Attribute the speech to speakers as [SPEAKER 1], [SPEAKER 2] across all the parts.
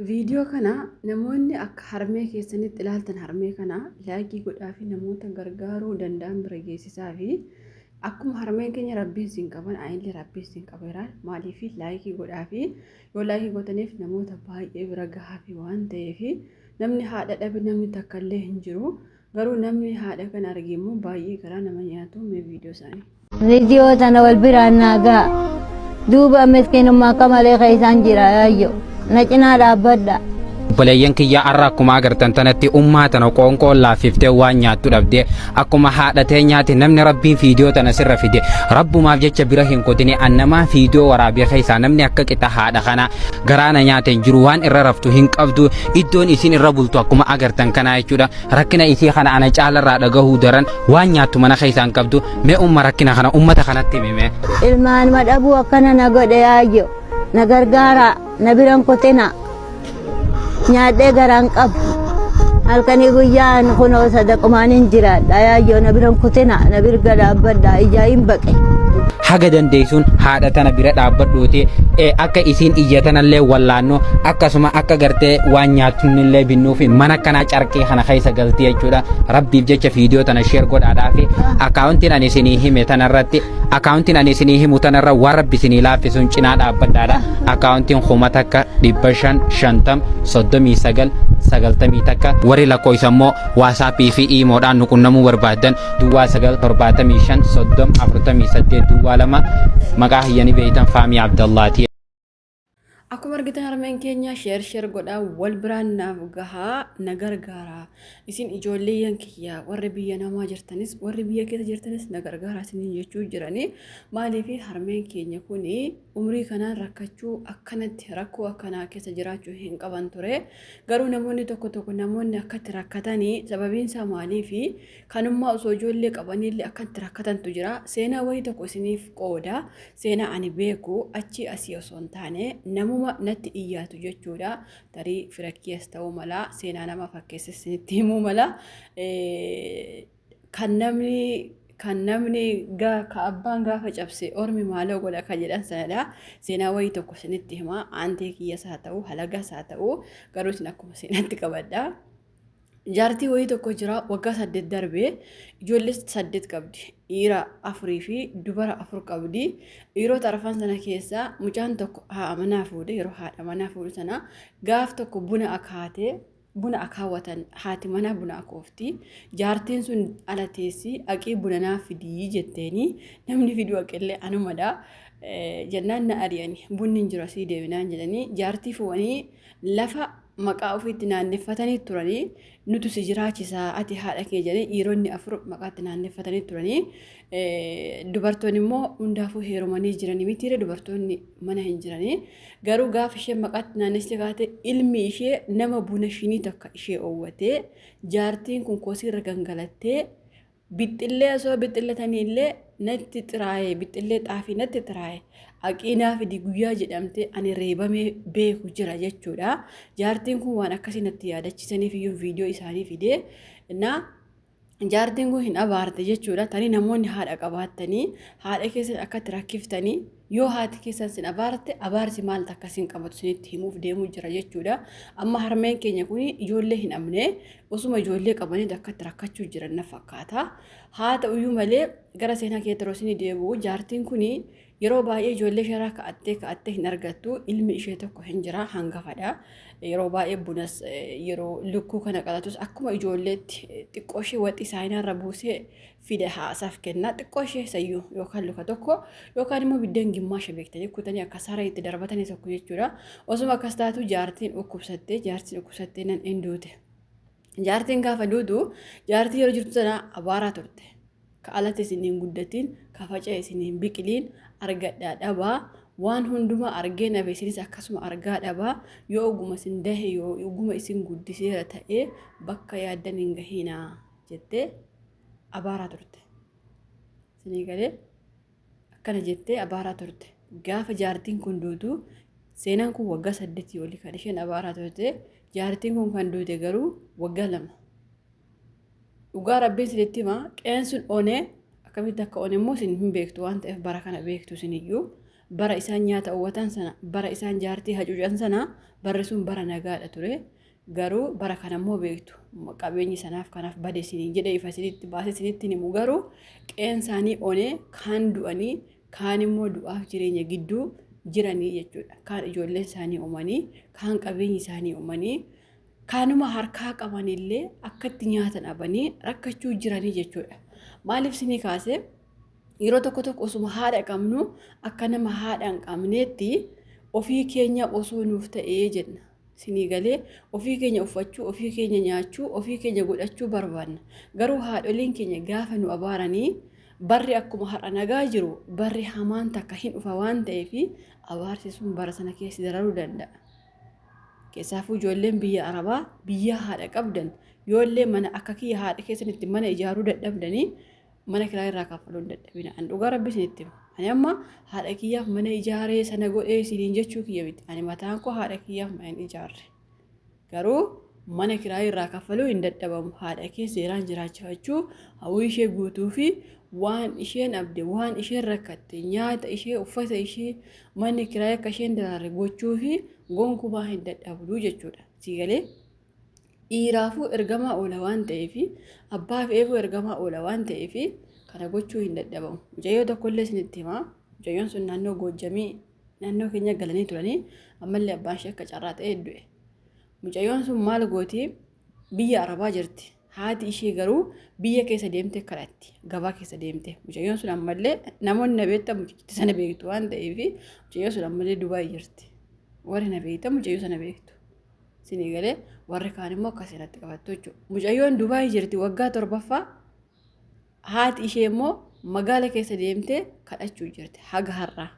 [SPEAKER 1] Viidiyoo kana namoonni akka harmee keessanitti ilaaltan harmee kana laayikii godhaa fi namoota gargaaruu danda'an bira geessisaa fi akkuma harmeen keenya rabbiin siin qaban ayillee rabbiin siin qabeera maaliif laayikii godhaa fi yoo laayikii godhaniif namoota baay'ee bira gahaa fi waan ta'eef namni haadha dhabe namni takka illee hin jiru garuu namni haadha kana arge immoo baay'ee garaa nama nyaatu mee viidiyoo isaanii.
[SPEAKER 2] Viidiyoo tana wal biraan naagaa duuba miskiinummaa akka malee keessaan jira yaayyo. Nacinaa dhaabbadha.
[SPEAKER 3] Obboleeyyan kiyyaa har'a akkuma agartan tanatti ummaa tana qoonqoo laaffiftee waan nyaattu dhabdee akkuma haadhatee nyaate namni rabbiin viidiyoo tana sirra fide rabbumaaf jecha bira hin qotine annamaa viidiyoo waraabee keessaa namni akka qixa haadha kana garaana nyaate hin jiru waan irra raftu hin qabdu iddoon isin irra bultu akkuma agartan kana jechuudha rakkina isii kana ana caalarraa dhagahuu daran waan nyaattu mana keessaa hin qabdu mee umma rakkina kana ummata kanatti himime.
[SPEAKER 2] Ilmaan madhabuu akkana na godhe yaayyo na gargaara na biran kotina. Nyaadhee garaan qabu halkanii guyyaan kunoo sadaqamaan hin jiraadha yaayyo na biran kutina na birga dhaabbadha ijaayin baqe.
[SPEAKER 3] Haga dandeessuun haadha tana bira dhaabbadhuuti akka isiin iyyatanallee wallaanno akkasuma akka gartee waan nyaattunillee binnuufi mana kanaa carqee kana keessa galti jechuudha rabbiif jecha viidiyoo tana sheer godhaadhaa fi akaawuntiin ani isinii hime tanarratti akaawuntiin ani isinii himu tanarra waan rabbi isinii laaffisuun cinaa dhaabbadhaadha akaawuntiin kuma takka 550 takka warri lakkoofsa immoo waasaappii fi iimoodhaan nu qunnamuu barbaadan duwwaa 975 duwwaa 2 maqaa hiyyanii beeytan Faamii Abdallaati.
[SPEAKER 1] Akkuma argitan harmeen keenya sheer godhaa wal biraan naaf gahaa na gargaara isin ijoolleeyyan kiyya warri biyya namaa jirtanis warri biyya keessa jirtanis na gargaara isiniin jechuu jiranii maaliif harmeen keenya kuni umrii kanaan rakkachuu akkanatti rakkoo akkanaa keessa jiraachuu hin qaban ture garuu namoonni tokko namoonni akkatti rakkatanii sababiin isaa maaliif kanummaa osoo ijoollee qabanillee akkatti rakkatantu jira seenaa wayii tokko isiniif qooda seenaa ani beeku achi asii osoo hin taane namuma natti iyyaatu jechuudha tarii firakkiis ta'uu mala seenaa nama fakkeessisnitti himuu mala kan namni ka abbaan gaafa cabse ormi maaloo godha ka jedhan sanadha seenaa wayii tokko isinitti hima aantee kiyyaas haa ta'u halagas haa ta'u garuu isin akkuma seenaatti qabadha. Jaartii wayii tokko jira waggaa 8 darbee ijoollee 8 qabdi dhiira 4 fi dubara 4 qabdi dhiirota arfan sana keessa mucaan tokko manaa fuudhe yeroo haadha manaa fuudhu sana gaaf tokko buna akaawwatan haati manaa buna akoofti jaartiin sun ala teessi aqii buna naaf fidii jetteeni namni fiduu aqillee anumadha jennaan na ari'anii bunni hin jiru asii deebinaan jedhanii jaartii fuudhanii lafa maqaa ofiitti naanneeffatanii turanii nuti si jiraachisaa ati haadha kee jedhanii dhiironni 4 maqaatti naanneeffatanii turanii dubartoonni immoo hundaafuu heerumanii jiranii mitiire dubartoonni mana hin jiranii garuu gaafa ishee maqaatti naannessee kaate ilmi ishee nama buna shinii takka ishee oowwatee jaartiin kun koosiirra gangalattee bixxillee osoo bixxillataniillee natti xiraa'ee bixxillee xaafii natti xiraa'ee aqinaa fidi guyyaa jedhamte ani reebamee beeku jira jechuudha jaartiin kun waan akkasii natti yaadachiisaniif iyyuu viidiyoo isaanii fidee na jaartiin kun hin abaarte jechuudha tanii namoonni haadha qabaattanii haadha keessan akkatti rakkiftanii yoo haati keessan sin abaarte abaarsi maal takkasiin qabatu sinitti himuuf deemuu jira jechuudha amma harmeen keenya kun ijoollee hin amne osuma ijoollee qabanii akkatti rakkachuu jiran na fakkaata haa ta'uyyuu malee gara seenaa keetti yeroo isin deebi'u jaartiin kun yeroo baay'ee ijoollee sharaa ka'attee hin argattu ilmi ishee tokko hin jira hangafadha yeroo baay'ee bunas yeroo lukkuu kana qalatus akkuma ijoolleetti xiqqoo ishee waxi isaaniirra buusee fide haasaaf kenna xiqqoo ishee sayyuu yookaan luka tokko yookaan immoo biddeen gimmaasha beektanii kutanii akka saara itti darbatanii tokko jechuudha osuma akkas taatu jaartiin dhukkubsattee nan hin duute jaartiin gaafa duutu jaartii yeroo jirtu sana abaaraa turte ka alatti isiniin guddatiin ka faca'e isiniin biqiliin argadhaa dhabaa waan hundumaa argee nabe isinis akkasuma argaa dhabaa yoo oguma isin dahe yoo oguma isin guddiseera ta'ee bakka yaaddan hin gahinaa jettee abaaraa turte isinii galee akkana jettee abaaraa turte gaafa jaartiin kun duutu seenaan kun waggaa 8 olii kan isheen abaaraa turte jaartiin kun kan duute garuu waggaa 2 dhugaa rabbiin sitti hima qeen sun onee akkamitti akka onee immoo isin hin beektu waan ta'eef bara kana beektu isiniyyuu bara isaan nyaata uwwatan sana bara isaan jaartii hacuucan sana barri sun bara nagaadha ture. Garuu bara kanammoo beektu qabeenyi sanaaf kanaaf bade isiniin jedhee ifa isinitti baasee isinitti himu garuu qeen isaanii onee kaan du'anii kaan immoo du'aaf jireenya gidduu jiranii jechuudha. Kaan ijoolleen isaanii uumanii kaan qabeenyi isaanii uumanii kaanuma harkaa qabanillee akkatti nyaatan dhabanii rakkachuu jiranii jechuudha. Maaliif isinii kaasee yeroo tokko tokko osuma haadha qabnu akka nama haadha hin qabneetti ofii keenya osoo nuuf ta'ee jenna. Isinii galee ofii keenya uffachuu, ofii keenya nyaachuu, ofii keenya godhachuu barbaanna. Garuu haadholiin keenya gaafa nu abaaranii barri akkuma har'a nagaa jiru barri hamaan takka hin dhufa waan ta'eef abaarsi sun bara sana keessa dararuu danda'a. Keessaafuu ijoolleen biyya Arabaa biyya haadha qabdan yoollee mana akka kiyya haadha keessanitti mana ijaaruu dadhabdanii mana kiraa irraa kaffaluu hin dadhabina. An dhugaa rabbi isinitti hima. Ani amma haadha kiyyaaf mana ijaaree sana godhee isiniin jechuu kiyya miti. Ani mataan koo haadha kiyyaaf mana hin ijaarre. Garuu mana kiraa irraa kaffaluu hin dadhabamu. Haadha kee seeraan jiraachifachuu hawwii ishee guutuu fi waan isheen abde waan isheen rakkatte nyaata ishee uffata ishee manni kiraa akka isheen daraare gochuu fi gonkumaa hin dadhabdu jechuudha. Siigalee dhiiraafuu ergamaa oola waan ta'eef abbaaf eeboo ergamaa oola waan ta'eef kana gochuu hin dadhabamu. Mucayyoo tokkollee isinitti himaa. Mucayyoon sun naannoo Goojjamii naannoo keenya galanii turanii ammallee abbaan ishee akka carraa ta'ee du'e. Mucayyoon sun maal gooti biyya Arabaa jirti. Haati ishee garuu biyya keessa deemtee kadhatti. Gabaa keessa deemtee. Mucayyoon sun ammallee namoonni na beektan mucayyitti sana beektu waan ta'eef mucayyoon sun ammallee Dubaay jirti. Warri na beektan mucayyoo sana beektu. Isinii galee warri kaan immoo akka seenatti qabattu jechuudha. Mucayyoon Dubaay jirti waggaa 7ffaa. Haati ishee immoo magaala keessa deemtee kadhachuu jirti haga har'aa.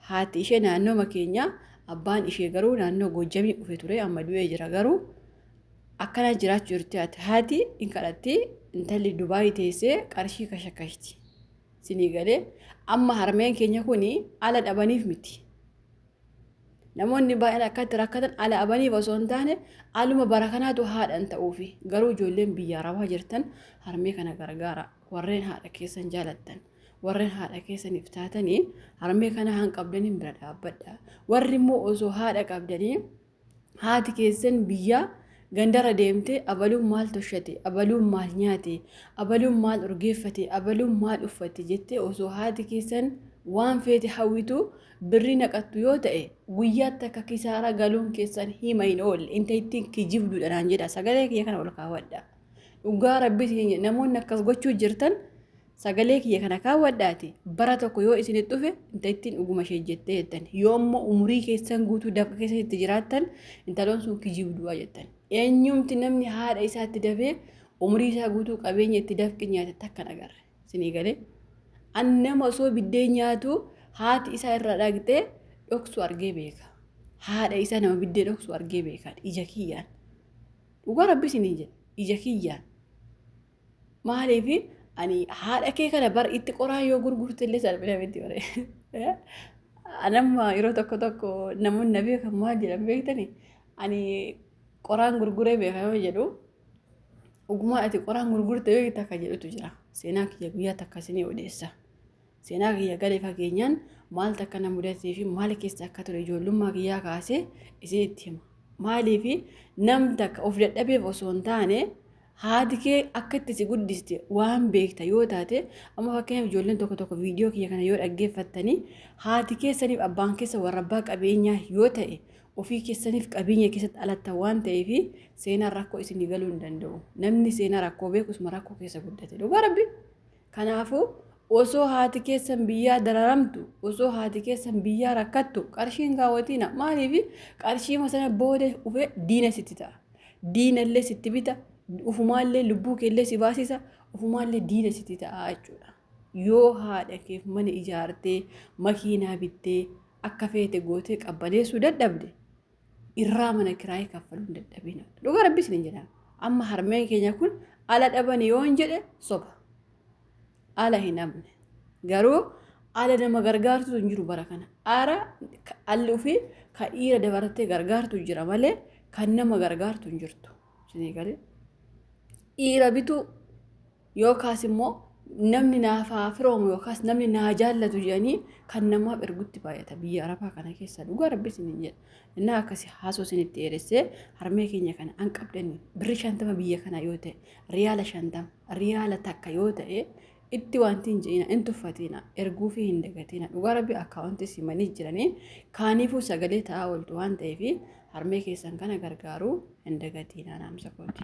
[SPEAKER 1] Haati ishee naannoo keenyaa abbaan ishee garuu naannoo Goojjamii dhufe ture amma du'ee jira garuu akkana jiraachuu jirti. Haati hin kadhatti intalli Dubaay teessee qarshii kashakashti. Isinii galee amma harmeen keenya kuni ala dhabaniif miti. Namoonni baay'een akkatti rakkatan ala dhabaniif osoo hin taane aluma bara kanaatu haadhan ta'uufi garuu ijoolleen biyya Arabaa jirtan harmee kana gargaara. Warreen haadha keessan jaalattan warreen haadha keessaniif taatanii harmee kana han qabdaniin bira dhaabbadha. Warri immoo osoo haadha qabdanii haati keessan biyya gandara deemtee abaluun maal toshate, abaluun maal nyaate, abaluun maal urgeeffate, abaluun maal uffate jettee osoo haati keessan waan feete hawwitu birri naqattu yoo ta'e guyyaatti akka kisaara galuun keessan hima hin oolle inta ittiin kijibduudhaan jedha. Sagalee kiyya kana ol kaawwadha. Dhugaa rabbii namoonni akkas gochuu jirtan sagalee kiyya kana kaawwadhaati. Bara tokko yoo isinitti dhufe inta ittiin dhuguma ishee jettee jettan yoo immoo umurii keessan guutuu dafqa keessatti jiraattan intaloon sun kijibdu'a jettan. Eenyumti namni haadha isaatti dafee umurii isaa guutuu qabeenya itti dafqi nyaate takkan agarre. Isinii galee annama osoo biddeen nyaatu haati isaa irra dhaqxee dhoksu argee beeka. Haadha isaa nama biddee dhoksu argee beekan ija kiyyaan. Dhugaa rabbii isinii jedha ija kiyyaan. Maaliif ani haadha kee kana bar itti qoraan yoo gurgurte illee salphina miti bare. Anamma yeroo tokko tokko namoonni na beekan maal jedhan beektani ani qoraan gurguree beeka yoo jedhu ogumaa ati qoraan gurgurte yoo takka jedhutu jira. Seenaa kiyya guyyaa takka isinii odeessa. Seenaa kiyya galee fageenyaan maal takka na mudatee fi maal keessa akka ture ijoollummaa kiyyaa kaasee isinitti hima. Maaliif nam takka of dadhabeef osoo hin taane haati kee akka itti si guddiste waan beekta yoo taate amma fakkeenyaaf ijoolleen tokko tokko viidiyoo kiyya kana yoo dhaggeeffattanii haati keessaniif abbaan keessa warra abbaa qabeenyaa yoo ta'e ofii keessaniif qabeenya keessatti alatta waan ta'eef seenaan rakkoo isinii galuu hin danda'u. Namni seenaa rakkoo beekusuma rakkoo keessa guddate. Dhugaa rabbi. Kanaafuu osoo haati keessan biyyaa dararamtu osoo haati keessan biyyaa rakkattu qarshiin kaawwatiina. Maaliif qarshii sana booda ufee diina sitti ta'a. Diinallee sitti bita. Ufumaallee lubbuu keellee si baasisa. Ufumaallee diina sitti ta'a jechuudha. Yoo haadha keef mana ijaartee makiinaa bittee akka feete gootee qabbaneessuu dadhabde irraa mana kiraayee kaffaluu hin dadhabina. Dhugaa rabbi isin jedhama. Amma harmeen keenya kun ala dhabani yoo hin jedhe soba. Ala hin dhabne. Garuu ala nama gargaartu hin jiru bara kana. Ara alli ofii ka dhiira dabalatee gargaartu jira malee kan nama gargaartu hin jirtu. Isinii galee dhiira bitu yookaas immoo namni naafaa firoomu yookaas namni naa jaallatu jedhanii kan namaaf ergutti baay'ata biyya arabaa kana keessa dhugaa rabbi isiniin jedha. Innaa akkasii haasoo isinitti dheeressee harmee keenya kana an qabdanii birri 50 biyya kana yoo ta'e riyaala 50 riyaala takka yoo ta'e itti wanti hin jedhina hin tuffatina erguu fi hin dagatina dhugaa rabbi akkaawuntii simanii jiranii kaaniifuu sagalee ta'aa ooltu waan ta'eef harmee keessan kana gargaaruu hin dagatina naamsa kooti.